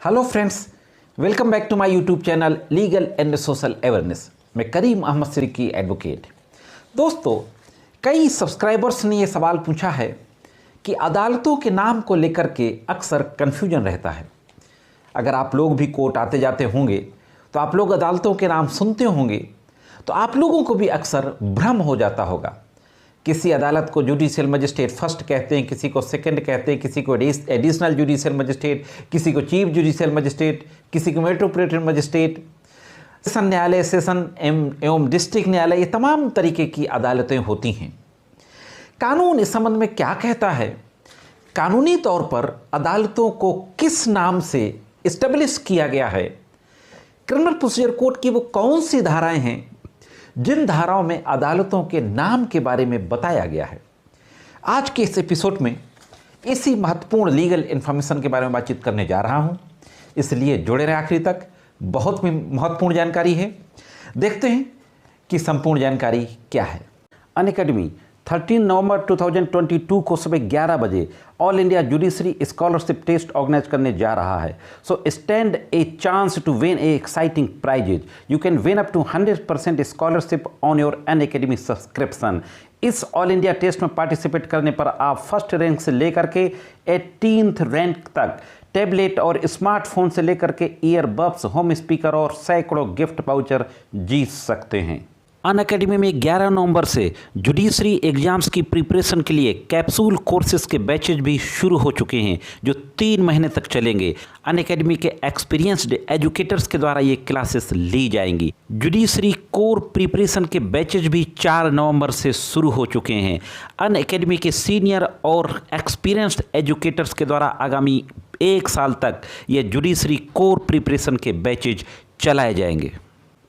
Hello friends, welcome back to my YouTube channel legal and social awareness. मैं Karim Ahmad Siddiqui advocate. दोस्तों, कई subscribers ने ये सवाल पूछा है कि अदालतों के नाम को लेकर के अक्सर कन्फ्यूजन रहता है। अगर आप लोग भी कोर्ट आते जाते होंगे तो आप लोग अदालतों के नाम सुनते होंगे, तो आप लोगों को भी अक्सर भ्रम हो जाता होगा। किसी अदालत को जुडिशियल मजिस्ट्रेट फर्स्ट कहते हैं, किसी को सेकंड कहते हैं, किसी को एडिशनल जुडिशियल मजिस्ट्रेट, किसी को चीफ जुडिशियल मजिस्ट्रेट, किसी को मेट्रोपॉलिटन मजिस्ट्रेट, सेशन न्यायालय, सेशन एवं डिस्ट्रिक्ट न्यायालय, ये तमाम तरीके की अदालतें होती हैं। कानून इस संबंध में क्या कहता है? कानूनी तौर पर अदालतों को किस नाम से इस्टेब्लिश किया गया है? क्रिमिनल प्रोसीजर कोड की वो कौन सी धाराएं हैं जिन धाराओं में अदालतों के नाम के बारे में बताया गया है? आज के इस एपिसोड में इसी महत्वपूर्ण लीगल इन्फॉर्मेशन के बारे में बातचीत करने जा रहा हूं, इसलिए जुड़े रहे आखिरी तक। बहुत महत्वपूर्ण जानकारी है। देखते हैं कि संपूर्ण जानकारी क्या है। अनअकैडमी 13 नवंबर 2022 को सुबह 11 बजे all India judiciary scholarship test organize करने जा रहा है। So stand a chance to win a exciting prizes. You can win up to 100% scholarship on your Unacademy subscription. इस ऑल इंडिया टेस्ट में पार्टिसिपेट करने पर आप फर्स्ट रैंक से लेकर के 18th रैंक तक टैबलेट और स्मार्टफोन से लेकर के ईयरबड्स, होम स्पीकर और सैकड़ों गिफ्ट वाउचर जीत सकते हैं। अनअकैडमी में 11 नवंबर से जुडिशरी एग्जाम्स की प्रिपरेशन के लिए कैप्सूल कोर्सेज के बैचेज भी शुरू हो चुके हैं, जो 3 महीने तक चलेंगे। अनअकैडमी के एक्सपीरियंस्ड एजुकेटर्स के द्वारा ये क्लासेस ली जाएंगी। जुडिशरी कोर प्रिपरेशन के बैचेज भी 4 नवंबर से शुरू हो चुके हैं। अनअकैडमी के सीनियर और एक्सपीरियंस्ड एजुकेटर्स के द्वारा आगामी 1 साल तक ये जुडिशरी कोर प्रिपरेशन के बैचेज चलाए जाएंगे।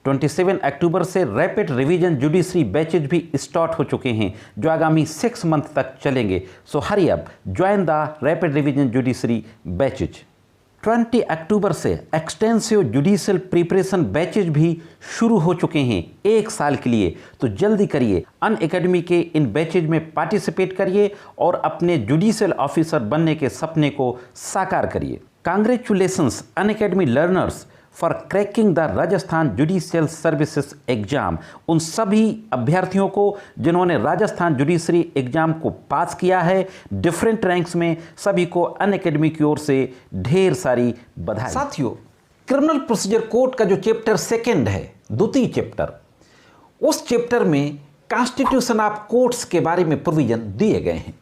27 अक्टूबर से रैपिड रिवीजन जुडिशरी बैचेज भी स्टार्ट हो चुके हैं, जो आगामी 6 मंथ तक चलेंगे। So hurry up, join the rapid revision judiciary batches. 20 अक्टूबर से एक्सटेंसिव जुडिशियल प्रिपरेशन बैचेज भी शुरू हो चुके हैं 1 साल के लिए। तो जल्दी करिए, अनअकैडमी के इन बैचेज में पार्टिसिपेट करिए और अपने जुडिशियल ऑफिसर बनने के सपने को साकार करिए। Congratulations Unacademy learners for cracking the Rajasthan judicial services exam. उन सभी अभ्यर्थियों को जिन्होंने राजस्थान जुडिशरी एग्जाम को पास किया है डिफरेंट रैंक्स में, सभी को अनअकैडमी की ओर से ढेर सारी बधाई। साथियों, क्रिमिनल प्रोसीजर कोड का जो चैप्टर 2 है, द्वितीय चैप्टर, उस चैप्टर में कॉन्स्टिट्यूशन ऑफ कोर्ट्स के बारे में प्रोविजन दिए गए हैं।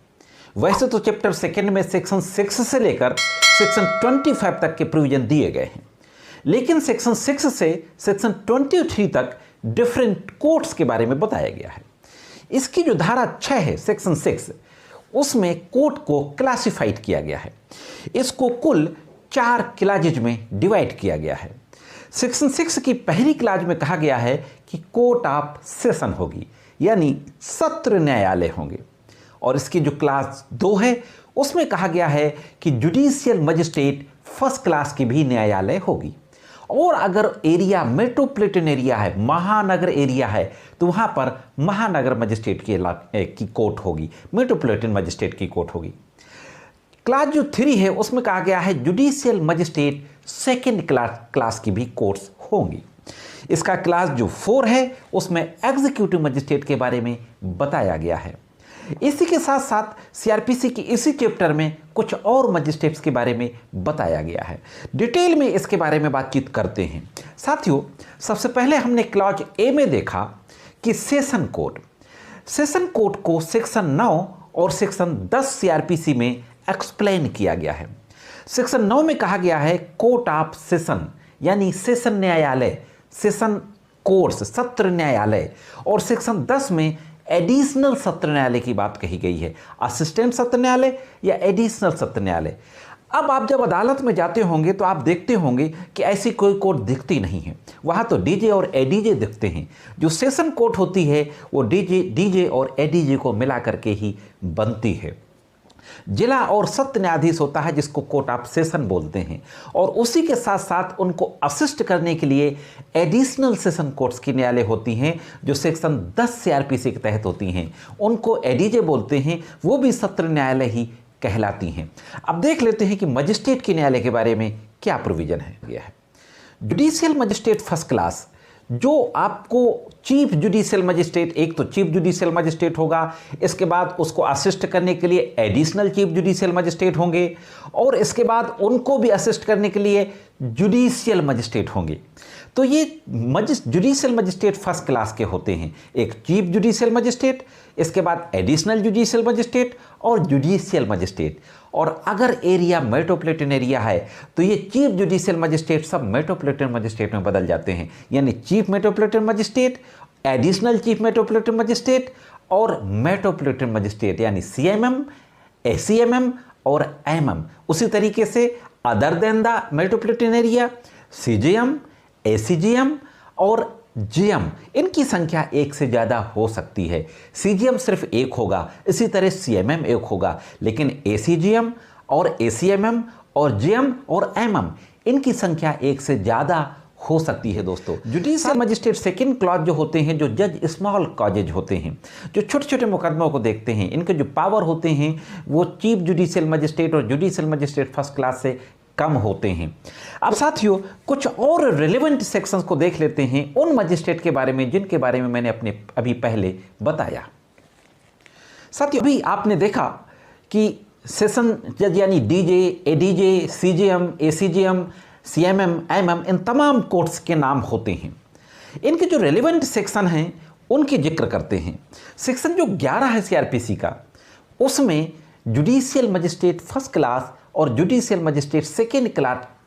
वैसे तो चैप्टर 2 में सेक्शन 6 से लेकर सेक्शन 25 तक के प्रोविजन दिए गए हैं, लेकिन सेक्शन 6 से सेक्शन 23 तक डिफरेंट कोर्ट्स के बारे में बताया गया है। इसकी जो धारा 6 है, सेक्शन 6, उसमें कोर्ट को क्लासिफाइड किया गया है। इसको कुल 4 क्लाजेज में डिवाइड किया गया है। सेक्शन 6 की पहली क्लाज में कहा गया है कि कोर्ट ऑफ सेशन होगी, यानी सत्र न्यायालय होंगे। और इसकी जो क्लास 2 है, उसमें कहा गया है कि जुडिशियल मजिस्ट्रेट फर्स्ट क्लास की भी न्यायालय होगी। और अगर एरिया मेट्रोपॉलिटन एरिया है, महानगर एरिया है, तो वहां पर महानगर मजिस्ट्रेट की कोर्ट होगी, मेट्रोपॉलिटन मजिस्ट्रेट की कोर्ट होगी। क्लास जो 3 है, उसमें कहा गया है जुडिशियल मजिस्ट्रेट सेकंड क्लास की भी कोर्ट्स होंगी। इसका क्लास जो 4 है, उसमें एग्जीक्यूटिव मजिस्ट्रेट के बारे में बताया गया है। इसी के साथ साथ सीआरपीसी की इसी चैप्टर में कुछ और मजिस्ट्रेट्स के बारे में बताया गया है। डिटेल में इसके बारे में बातचीत करते हैं। साथियों, सबसे पहले हमने क्लॉज ए में देखा कि सेशन कोर्ट को सेक्शन 9 और सेक्शन 10 सीआरपीसी में एक्सप्लेन किया गया है। सेक्शन 9 में कहा गया है कोर्ट ऑफ सेशन, यानी सेशन न्यायालय, सेशन कोर्ट्स, सत्र न्यायालय। और सेक्शन 10 में एडिशनल सत्र न्यायालय की बात कही गई है, असिस्टेंट सत्र न्यायालय या एडिशनल सत्र न्यायालय। अब आप जब अदालत में जाते होंगे तो आप देखते होंगे कि ऐसी कोई कोर्ट दिखती नहीं है, वहाँ तो डीजे और एडीजे दिखते हैं। जो सेशन कोर्ट होती है वो डीजे और एडीजे को मिला करके ही बनती है। जिला और सत्र न्यायाधीश होता है, जिसको कोर्ट ऑफ सेशन बोलते हैं, और उसी के साथ साथ उनको असिस्ट करने के लिए एडिशनल सेशन कोर्ट्स की न्यायालय होती हैं, जो सेक्शन 10 सीआरपीसी के तहत होती हैं। उनको एडीजे बोलते हैं, वो भी सत्र न्यायालय ही कहलाती हैं। अब देख लेते हैं कि मजिस्ट्रेट के न्यायालय के बारे में क्या प्रोविज़न है गया है। जुडिशियल मजिस्ट्रेट फर्स्ट क्लास, जो आपको चीफ जुडिशियल मजिस्ट्रेट, एक तो चीफ जुडिशियल मजिस्ट्रेट होगा, इसके बाद उसको असिस्ट करने के लिए एडिशनल चीफ जुडिशियल मजिस्ट्रेट होंगे, और इसके बाद उनको भी असिस्ट करने के लिए जुडिशियल मजिस्ट्रेट होंगे। तो ये जुडिशियल मजिस्ट्रेट फर्स्ट क्लास के होते हैं, एक चीफ जुडिशियल मजिस्ट्रेट, इसके बाद एडिशनल जुडिशियल मजिस्ट्रेट और जुडिशियल मजिस्ट्रेट। और अगर एरिया मेट्रोपॉलिटन एरिया है तो ये चीफ जुडिशियल मजिस्ट्रेट सब मेट्रोपॉलिटन मजिस्ट्रेट में बदल जाते हैं, यानी chief metropolitan magistrate, additional chief metropolitan magistrate और मेट्रोपॉलिटन मजिस्ट्रेट यानी सीएमएम, एसीएमएम और एमएम। उसी तरीके से other than the metropolitan area CGM, ACGM और जीएम, इनकी संख्या एक से ज़्यादा हो सकती है। सीजीएम सिर्फ एक होगा, इसी तरह सीएमएम एक होगा, लेकिन एसीजीएम और एसीएमएम और जीएम और एमएम इनकी संख्या एक से ज़्यादा हो सकती है। दोस्तों, जुडिशियल मजिस्ट्रेट सेकंड क्लॉज जो होते हैं, जो जज स्मॉल कॉजेज होते हैं, जो छोटे छोटे मुकदमों को देखते हैं, इनके जो पावर होते हैं वो चीफ जुडिशियल मजिस्ट्रेट और जुडिशियल मजिस्ट्रेट फर्स्ट क्लास से कम होते हैं। अब साथियों, कुछ और रिलेवेंट सेक्शंस को देख लेते हैं उन मजिस्ट्रेट के बारे में जिनके बारे में मैंने अभी पहले बताया। साथियों, अभी आपने देखा कि सेशन जज यानी DJ, ADJ, CGM, ACGM, CMM, MM, इन तमाम कोर्ट्स के नाम होते हैं। इनके जो रेलिवेंट सेक्शन हैं उनके जिक्र करते हैं। सेक्शन जो 11 है सीआरपीसी का, उसमें जुडिशियल मजिस्ट्रेट फर्स्ट क्लास और जुडिशियल मजिस्ट्रेट सेकेंड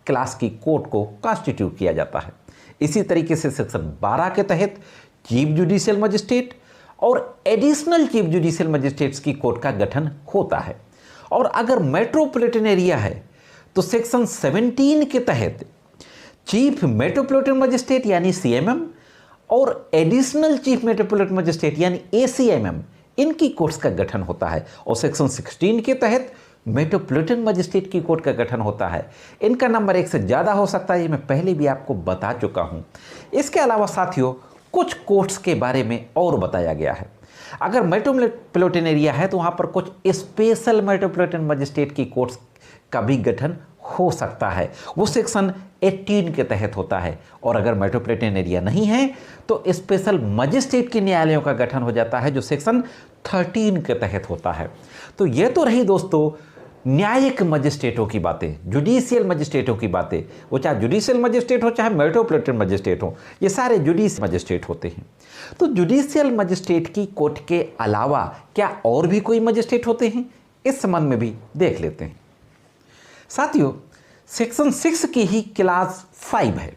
क्लास की कोर्ट को कॉन्स्टिट्यूट किया जाता है। इसी तरीके से सेक्शन 12 के तहत चीफ जुडिशियल मजिस्ट्रेट और एडिशनल चीफ जुडिशियल मजिस्ट्रेट्स की कोर्ट का गठन होता है। और अगर मेट्रोपॉलिटन एरिया है तो सेक्शन 17 के तहत चीफ मेट्रोपॉलिटन मजिस्ट्रेट यानी सीएमएम और एडिशनल चीफ मेट्रोपॉलिटन मजिस्ट्रेट यानी एसीएमएम, इनकी कोर्ट्स का गठन होता है। और सेक्शन 16 के तहत मेट्रोपॉलिटन मजिस्ट्रेट की कोर्ट का गठन होता है। इनका नंबर एक से ज़्यादा हो सकता है, ये मैं पहले भी आपको बता चुका हूँ। इसके अलावा साथियों, कुछ कोर्ट्स के बारे में और बताया गया है। अगर मेट्रोपॉलिटन एरिया है तो वहाँ पर कुछ स्पेशल मेट्रोपॉलिटन मजिस्ट्रेट की कोर्ट्स का भी गठन हो सकता है, वो सेक्शन 18 के तहत होता है। और अगर मेट्रोपॉलिटन एरिया नहीं है तो स्पेशल मजिस्ट्रेट के न्यायालयों का गठन हो जाता है, जो सेक्शन 13 के तहत होता है। तो ये तो रही दोस्तों न्यायिक मजिस्ट्रेटों की बातें, जुडिशियल मजिस्ट्रेटों की बातें। वो चाहे जुडिशियल मजिस्ट्रेट हो चाहे मेट्रोपॉलिटन मजिस्ट्रेट हो, ये सारे जुडिशियल मजिस्ट्रेट होते हैं। तो जुडिशियल मजिस्ट्रेट की कोर्ट के अलावा क्या और भी कोई मजिस्ट्रेट होते हैं, इस संबंध में भी देख लेते हैं। साथियों, सेक्शन 6 की ही क्लास 5 है।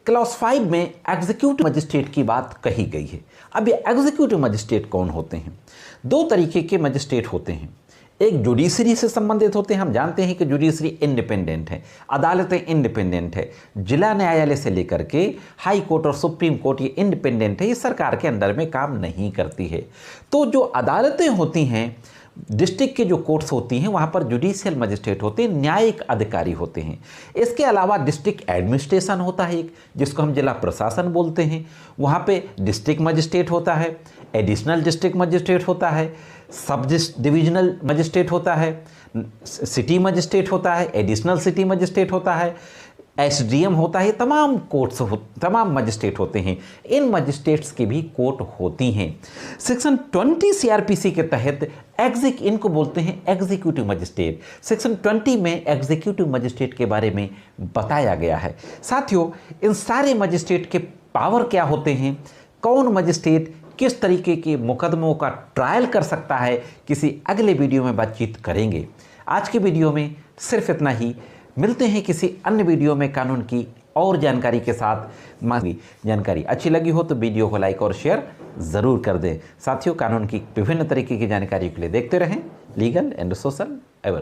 क्लास 5 में एग्जीक्यूटिव मजिस्ट्रेट की बात कही गई है। अब ये एग्जीक्यूटिव मजिस्ट्रेट कौन होते हैं? दो तरीके के मजिस्ट्रेट होते हैं। एक जुडिशरी से संबंधित होते हैं। हम जानते हैं कि जुडिशरी इंडिपेंडेंट है, अदालतें इंडिपेंडेंट है, जिला न्यायालय से लेकर के हाई कोर्ट और सुप्रीम कोर्ट ये इंडिपेंडेंट है, ये सरकार के अंडर में काम नहीं करती है। तो जो अदालतें होती हैं, डिस्ट्रिक्ट के जो कोर्ट्स होती हैं, वहाँ पर जुडिशियल मजिस्ट्रेट होते हैं, न्यायिक अधिकारी होते हैं। इसके अलावा डिस्ट्रिक्ट एडमिनिस्ट्रेशन होता है एक, जिसको हम जिला प्रशासन बोलते हैं। वहाँ पे डिस्ट्रिक्ट मजिस्ट्रेट होता है, एडिशनल डिस्ट्रिक्ट मजिस्ट्रेट होता है, सब डिविजनल मजिस्ट्रेट होता है, सिटी मजिस्ट्रेट होता है, एडिशनल सिटी मजिस्ट्रेट होता है, एसडीएम होता है। तमाम कोर्ट्स तमाम मजिस्ट्रेट होते हैं। इन मजिस्ट्रेट्स की भी कोर्ट होती हैं। सेक्शन 20 सीआरपीसी के तहत इनको बोलते हैं एग्जीक्यूटिव मजिस्ट्रेट। सेक्शन 20 में एग्जीक्यूटिव मजिस्ट्रेट के बारे में बताया गया है। साथियों, इन सारे मजिस्ट्रेट के पावर क्या होते हैं, कौन मजिस्ट्रेट किस तरीके के मुकदमों का ट्रायल कर सकता है, किसी अगले वीडियो में बातचीत करेंगे। आज के वीडियो में सिर्फ इतना ही। मिलते हैं किसी अन्य वीडियो में कानून की और जानकारी के साथ। जानकारी अच्छी लगी हो तो वीडियो को लाइक और शेयर ज़रूर कर दें। साथियों, कानून की विभिन्न तरीके की जानकारी के लिए देखते रहें लीगल एंड सोशल एवर।